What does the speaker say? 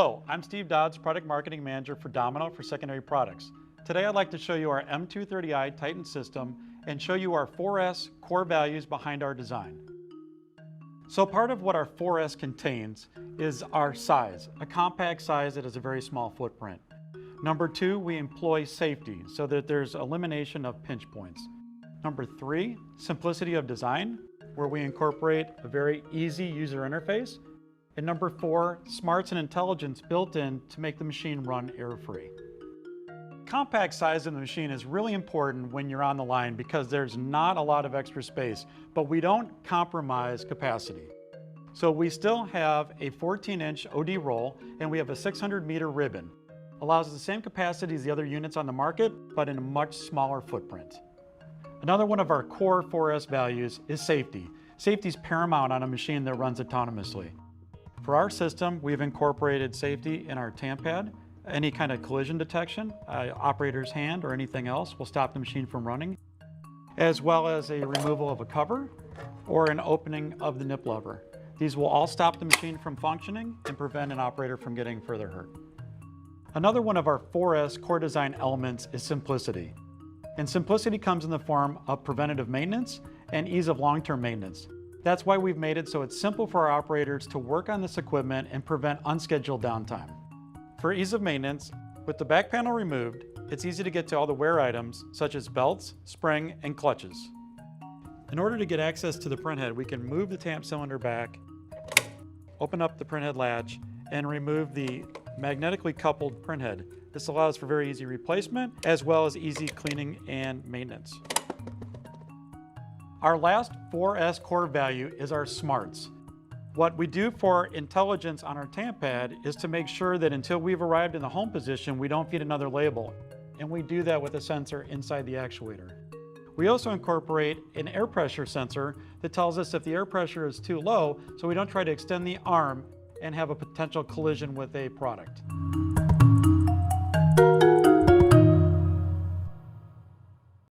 Hello, I'm Steve Dods, Product Marketing Manager for Domino for Secondary Products. Today I'd like to show you our M230i Titan system and show you our 4S core values behind our design. So part of what our 4S contains is our size, a compact size that has a very small footprint. Number 2, we employ safety so that there's elimination of pinch points. Number 3, simplicity of design, where we incorporate a very easy user interface. And number 4, smarts and intelligence built in to make the machine run error-free. Compact size of the machine is really important when you're on the line because there's not a lot of extra space, but we don't compromise capacity. So we still have a 14-inch OD roll and we have a 600-meter ribbon. Allows us the same capacity as the other units on the market, but in a much smaller footprint. Another one of our core 4S values is safety. Safety is paramount on a machine that runs autonomously. For our system, we've incorporated safety in our TAM pad. Any kind of collision detection, operator's hand or anything else will stop the machine from running, as well as a removal of a cover or an opening of the nip lever. These will all stop the machine from functioning and prevent an operator from getting further hurt. Another one of our 4S core design elements is simplicity. And simplicity comes in the form of preventative maintenance and ease of long-term maintenance. That's why we've made it so it's simple for our operators to work on this equipment and prevent unscheduled downtime. For ease of maintenance, with the back panel removed, it's easy to get to all the wear items such as belts, spring, and clutches. In order to get access to the printhead, we can move the tamp cylinder back, open up the printhead latch, and remove the magnetically coupled printhead. This allows for very easy replacement as well as easy cleaning and maintenance. Our last 4S core value is our smarts. What we do for intelligence on our tamp pad is to make sure that until we've arrived in the home position, we don't feed another label. And we do that with a sensor inside the actuator. We also incorporate an air pressure sensor that tells us if the air pressure is too low, so we don't try to extend the arm and have a potential collision with a product.